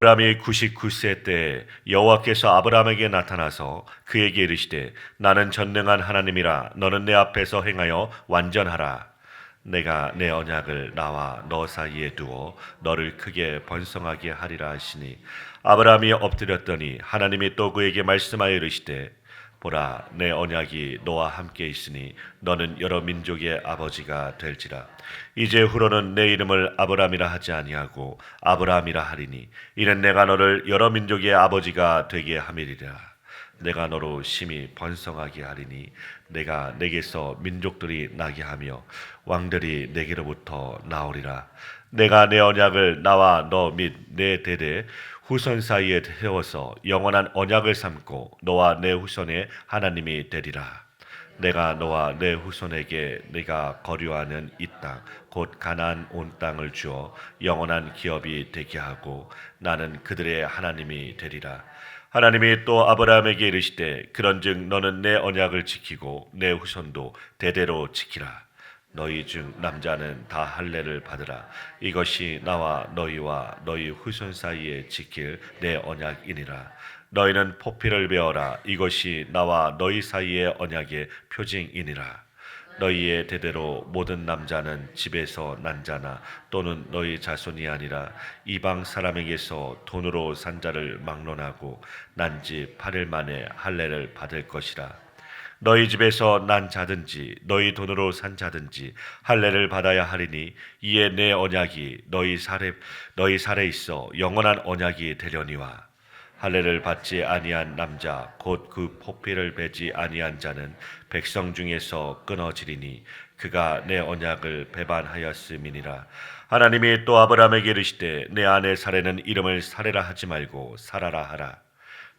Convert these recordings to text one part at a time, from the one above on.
아브라함이 99세 때 여호와께서 아브라함에게 나타나서 그에게 이르시되 나는 전능한 하나님이라 너는 내 앞에서 행하여 완전하라. 내가 내 언약을 나와 너 사이에 두어 너를 크게 번성하게 하리라 하시니 아브라함이 엎드렸더니 하나님이 또 그에게 말씀하여 이르시되 보라 내 언약이 너와 함께 있으니 너는 여러 민족의 아버지가 될지라. 이제 후로는 내 이름을 아브라함이라 하지 아니하고 아브라함이라 하리니 이는 내가 너를 여러 민족의 아버지가 되게 함이리라. 내가 너로 심히 번성하게 하리니 내가 내게서 민족들이 나게 하며 왕들이 내게로부터 나오리라. 내가 내 언약을 나와 너 및 내 대대 후손 사이에 세워서 영원한 언약을 삼고 너와 내 후손의 하나님이 되리라. 내가 너와 내 후손에게 네가 거류하는 이 땅 곧 가나안 온 땅을 주어 영원한 기업이 되게 하고 나는 그들의 하나님이 되리라. 하나님이 또 아브라함에게 이르시되 그런즉 너는 내 언약을 지키고 내 후손도 대대로 지키라. 너희 중 남자는 다 할례를 받으라. 이것이 나와 너희와 너희 후손 사이에 지킬 내 언약이니라. 너희는 포피를 베어라. 이것이 나와 너희 사이의 언약의 표징이니라. 너희의 대대로 모든 남자는 집에서 난 자나 또는 너희 자손이 아니라 이방 사람에게서 돈으로 산 자를 막론하고 난 지 8일 만에 할례를 받을 것이라. 너희 집에서 난 자든지 너희 돈으로 산 자든지 할례를 받아야 하리니 이에 내 언약이 너희 살에 있어 영원한 언약이 되려니와. 할례를 받지 아니한 남자 곧 그 포피를 베지 아니한 자는 백성 중에서 끊어지리니 그가 내 언약을 배반하였음이니라. 하나님이 또 아브라함에게 이르시되 내 아내 사레는 이름을 사레라 하지 말고 사라라 하라.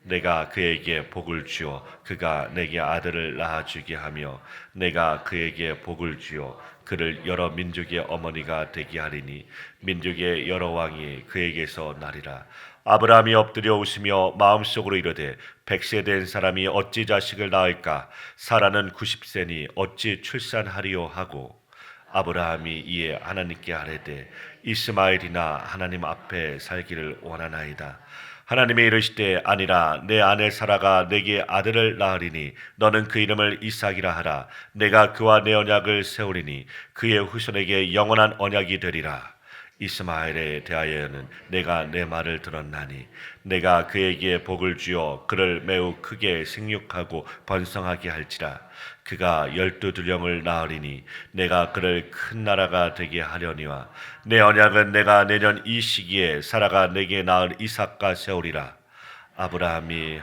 내가 그에게 복을 주어 그가 내게 아들을 낳아주게 하며 내가 그에게 복을 주어 그를 여러 민족의 어머니가 되게 하리니 민족의 여러 왕이 그에게서 나리라. 아브라함이 엎드려 웃으며 마음속으로 이르되 100세 된 사람이 어찌 자식을 낳을까? 사라는 90세니 어찌 출산하리요 하고 아브라함이 이에 하나님께 아뢰되 이스마엘이나 하나님 앞에 살기를 원하나이다. 하나님이 이르시되 아니라 내 아내 사라가 내게 아들을 낳으리니 너는 그 이름을 이삭이라 하라. 내가 그와 내 언약을 세우리니 그의 후손에게 영원한 언약이 되리라. 이스마엘에 대하여는 내가 내 말을 들었나니 내가 그에게 복을 주어 그를 매우 크게 생육하고 번성하게 할지라. 그가 12둘령을 낳으리니 내가 그를 큰 나라가 되게 하려니와 내 언약은 내가 내년 이 시기에 사라가 내게 낳을 이삭과 세우리라. 아브라함이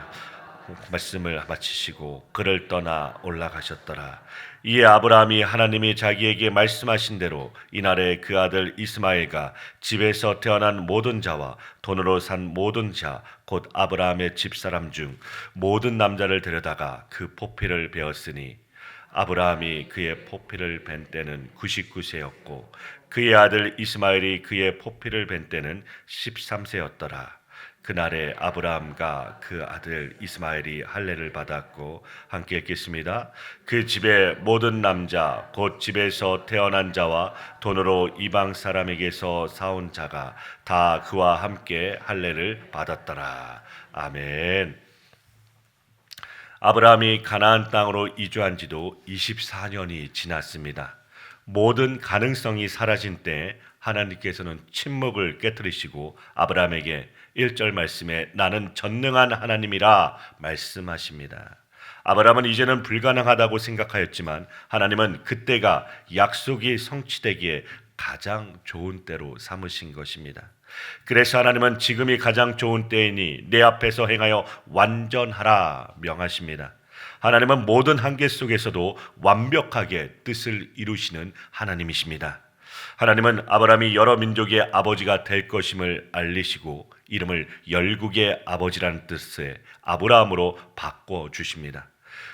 말씀을 마치시고 그를 떠나 올라가셨더라. 이에 아브라함이 하나님이 자기에게 말씀하신 대로 이날에 그 아들 이스마엘과 집에서 태어난 모든 자와 돈으로 산 모든 자 곧 아브라함의 집사람 중 모든 남자를 데려다가 그 포피를 베었으니 아브라함이 그의 포피를 벤 때는 99세였고 그의 아들 이스마엘이 그의 포피를 벤 때는 13세였더라. 그날에 아브라함과 그 아들 이스마엘이 할례를 받았고 함께 읽겠습니다. 그 집의 모든 남자 곧 집에서 태어난 자와 돈으로 이방 사람에게서 사온 자가 다 그와 함께 할례를 받았더라. 아멘. 아브라함이 가나안 땅으로 이주한 지도 24년이 지났습니다. 모든 가능성이 사라진 때 하나님께서는 침묵을 깨뜨리시고 아브라함에게 1절 말씀에 나는 전능한 하나님이라 말씀하십니다. 아브라함은 이제는 불가능하다고 생각하였지만 하나님은 그때가 약속이 성취되기에 가장 좋은 때로 삼으신 것입니다. 그래서 하나님은 지금이 가장 좋은 때이니 내 앞에서 행하여 완전하라 명하십니다. 하나님은 모든 한계 속에서도 완벽하게 뜻을 이루시는 하나님이십니다. 하나님은 아브라함이 여러 민족의 아버지가 될 것임을 알리시고 이름을 열국의 아버지라는 뜻의 아브라함으로 바꿔주십니다.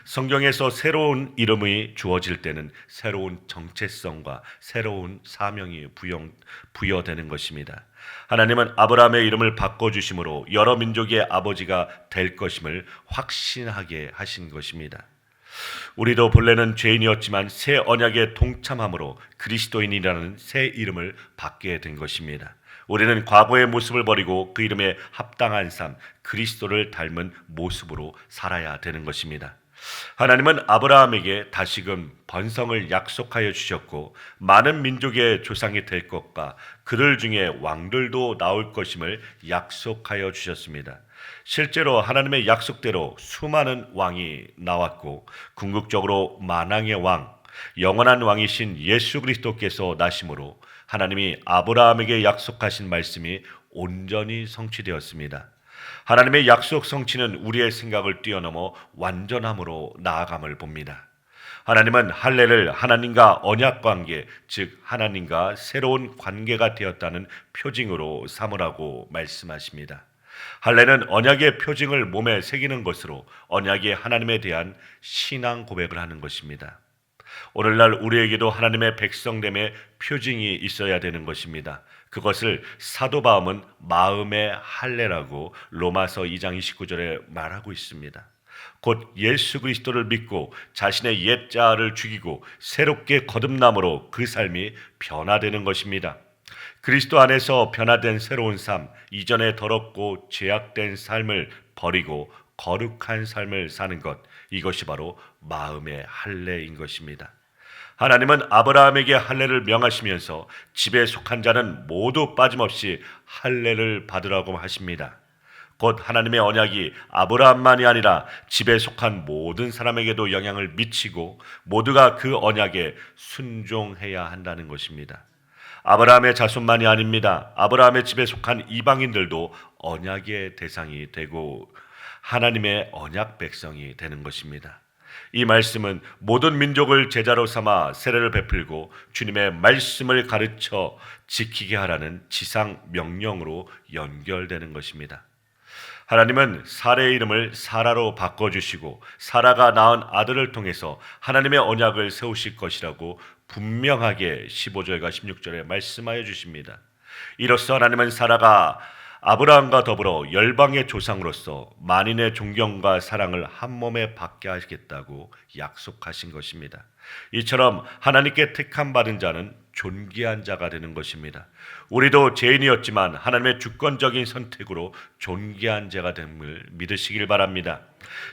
성경에서 새로운 이름이 주어질 때는 새로운 정체성과 새로운 사명이 부여되는 것입니다. 하나님은 아브라함의 이름을 바꿔주심으로 여러 민족의 아버지가 될 것임을 확신하게 하신 것입니다. 우리도 본래는 죄인이었지만 새 언약에 동참함으로 그리스도인이라는 새 이름을 받게 된 것입니다. 우리는 과거의 모습을 버리고 그 이름에 합당한 삶, 그리스도를 닮은 모습으로 살아야 되는 것입니다. 하나님은 아브라함에게 다시금 번성을 약속하여 주셨고 많은 민족의 조상이 될 것과 그들 중에 왕들도 나올 것임을 약속하여 주셨습니다. 실제로 하나님의 약속대로 수많은 왕이 나왔고 궁극적으로 만왕의 왕, 영원한 왕이신 예수 그리스도께서 나심으로 하나님이 아브라함에게 약속하신 말씀이 온전히 성취되었습니다. 하나님의 약속 성취는 우리의 생각을 뛰어넘어 완전함으로 나아감을 봅니다. 하나님은 할례를 하나님과 언약 관계, 즉 하나님과 새로운 관계가 되었다는 표징으로 삼으라고 말씀하십니다. 할례는 언약의 표징을 몸에 새기는 것으로 언약의 하나님에 대한 신앙 고백을 하는 것입니다. 오늘날 우리에게도 하나님의 백성됨의 표징이 있어야 되는 것입니다. 그것을 사도 바울은 마음의 할례라고 로마서 2장 29절에 말하고 있습니다. 곧 예수 그리스도를 믿고 자신의 옛 자아를 죽이고 새롭게 거듭남으로 그 삶이 변화되는 것입니다. 그리스도 안에서 변화된 새로운 삶, 이전에 더럽고 죄악된 삶을 버리고 거룩한 삶을 사는 것, 이것이 바로 마음의 할례인 것입니다. 하나님은 아브라함에게 할례를 명하시면서 집에 속한 자는 모두 빠짐없이 할례를 받으라고 하십니다. 곧 하나님의 언약이 아브라함만이 아니라 집에 속한 모든 사람에게도 영향을 미치고 모두가 그 언약에 순종해야 한다는 것입니다. 아브라함의 자손만이 아닙니다. 아브라함의 집에 속한 이방인들도 언약의 대상이 되고 하나님의 언약 백성이 되는 것입니다. 이 말씀은 모든 민족을 제자로 삼아 세례를 베풀고 주님의 말씀을 가르쳐 지키게 하라는 지상 명령으로 연결되는 것입니다. 하나님은 사라의 이름을 사라로 바꿔주시고 사라가 낳은 아들을 통해서 하나님의 언약을 세우실 것이라고 분명하게 15절과 16절에 말씀하여 주십니다. 이로써 하나님은 사라가 아브라함과 더불어 열방의 조상으로서 만인의 존경과 사랑을 한 몸에 받게 하시겠다고 약속하신 것입니다. 이처럼 하나님께 택함 받은 자는 존귀한 자가 되는 것입니다. 우리도 죄인이었지만 하나님의 주권적인 선택으로 존귀한 자가 됨을 믿으시길 바랍니다.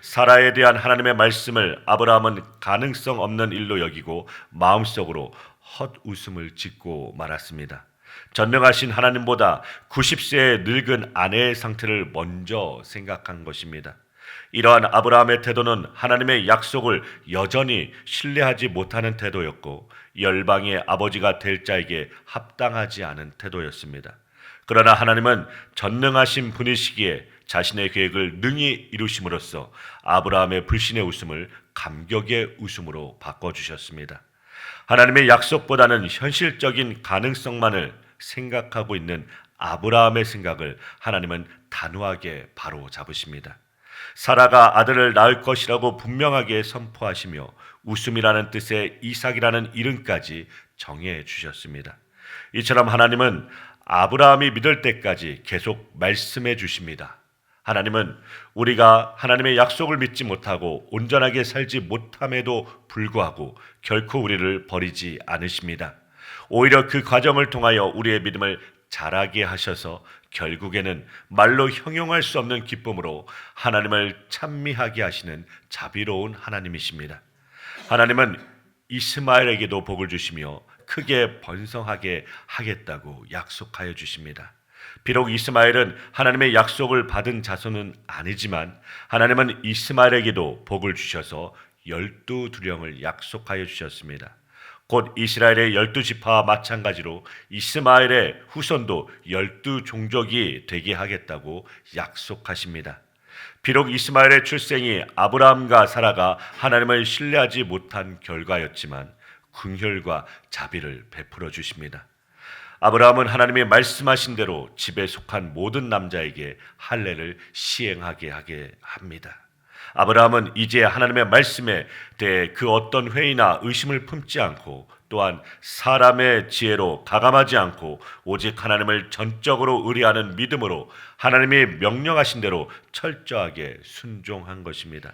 사라에 대한 하나님의 말씀을 아브라함은 가능성 없는 일로 여기고 마음속으로 헛웃음을 짓고 말았습니다. 전능하신 하나님보다 90세의 늙은 아내의 상태를 먼저 생각한 것입니다. 이러한 아브라함의 태도는 하나님의 약속을 여전히 신뢰하지 못하는 태도였고 열방의 아버지가 될 자에게 합당하지 않은 태도였습니다. 그러나 하나님은 전능하신 분이시기에 자신의 계획을 능히 이루심으로써 아브라함의 불신의 웃음을 감격의 웃음으로 바꿔주셨습니다. 하나님의 약속보다는 현실적인 가능성만을 생각하고 있는 아브라함의 생각을 하나님은 단호하게 바로 잡으십니다. 사라가 아들을 낳을 것이라고 분명하게 선포하시며 웃음이라는 뜻의 이삭이라는 이름까지 정해 주셨습니다. 이처럼 하나님은 아브라함이 믿을 때까지 계속 말씀해 주십니다. 하나님은 우리가 하나님의 약속을 믿지 못하고 온전하게 살지 못함에도 불구하고 결코 우리를 버리지 않으십니다. 오히려 그 과정을 통하여 우리의 믿음을 자라게 하셔서 결국에는 말로 형용할 수 없는 기쁨으로 하나님을 찬미하게 하시는 자비로운 하나님이십니다. 하나님은 이스마엘에게도 복을 주시며 크게 번성하게 하겠다고 약속하여 주십니다. 비록 이스마엘은 하나님의 약속을 받은 자손은 아니지만 하나님은 이스마엘에게도 복을 주셔서 12두령을 약속하여 주셨습니다. 곧 이스라엘의 12지파와 마찬가지로 이스마엘의 후손도 12종족이 되게 하겠다고 약속하십니다. 비록 이스마엘의 출생이 아브라함과 사라가 하나님을 신뢰하지 못한 결과였지만 긍휼과 자비를 베풀어 주십니다. 아브라함은 하나님이 말씀하신 대로 집에 속한 모든 남자에게 할례를 시행하게 하게 합니다. 아브라함은 이제 하나님의 말씀에 대해 그 어떤 회의나 의심을 품지 않고 또한 사람의 지혜로 가감하지 않고 오직 하나님을 전적으로 의뢰하는 믿음으로 하나님이 명령하신 대로 철저하게 순종한 것입니다.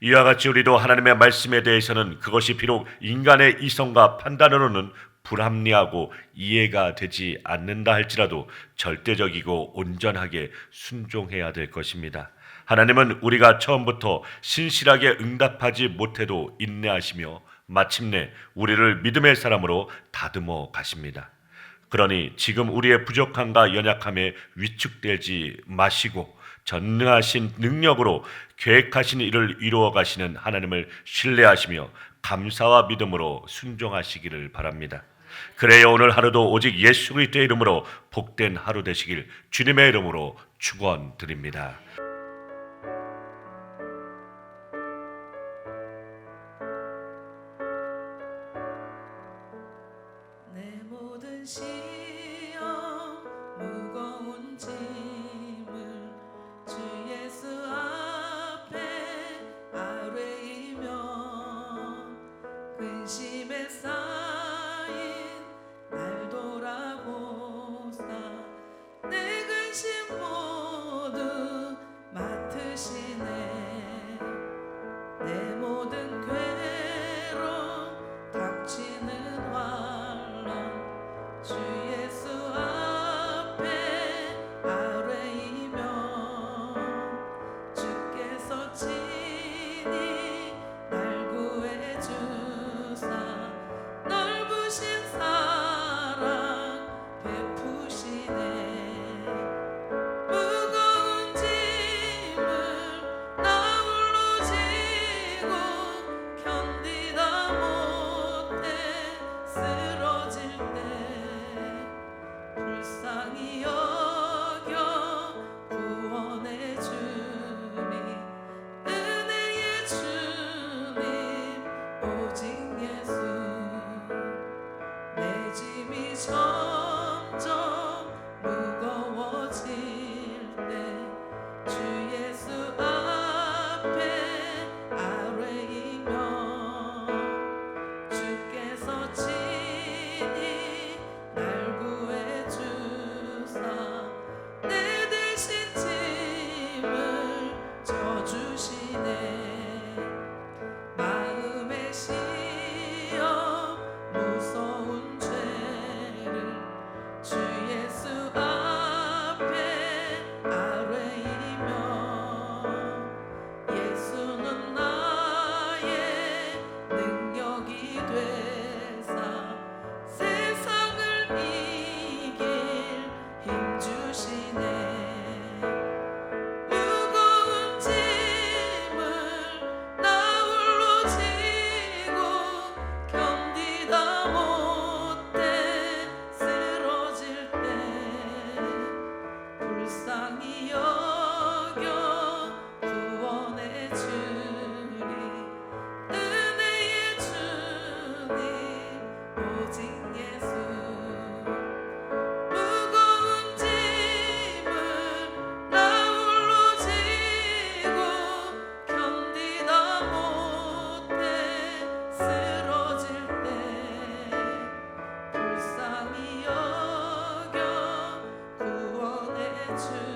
이와 같이 우리도 하나님의 말씀에 대해서는 그것이 비록 인간의 이성과 판단으로는 불합리하고 이해가 되지 않는다 할지라도 절대적이고 온전하게 순종해야 될 것입니다. 하나님은 우리가 처음부터 신실하게 응답하지 못해도 인내하시며 마침내 우리를 믿음의 사람으로 다듬어 가십니다. 그러니 지금 우리의 부족함과 연약함에 위축되지 마시고 전능하신 능력으로 계획하신 일을 이루어 가시는 하나님을 신뢰하시며 감사와 믿음으로 순종하시기를 바랍니다. 그래야 오늘 하루도 오직 예수 그리스도의 이름으로 복된 하루 되시길 주님의 이름으로 축원드립니다. 내 모든 시험 무거운 짐을 주 예수 앞에 아뢰이며 근심에 쌓인 날 돌아보사 내 근심 모두 맡으시네. 내 모든 괴로움 닥치는 주 예수 앞에 아뢰이며 주께서 친히 날 구해 주사 넓으신 사랑 베푸시네. 무거운 짐을 나 홀로 지고 견디다 못해 쓰러질 때 불쌍히 여겨 구원해 주니 은혜의 주님 오직 예수. 내 짐이 점점 무거워질 때 주 예수 앞에 아뢰이며 주께서 친히 날 구해 주사 내 대신 짐을 져주시네. 마음의 시험 무서운 죄를 주 예수 앞에 아뢰이며 예수는 나의 능력이 되사 세상을 이길 힘 주시네. 무거운 짐을 나 홀로 지고 견디다 못해 쓰러질 때 불쌍히 여겨 구원해 주리 은혜의 주님 오직 예수. 무거운 짐을 나 홀로 지고 견디다 못해 쓰러질 때 불쌍히 여겨 구원해 주리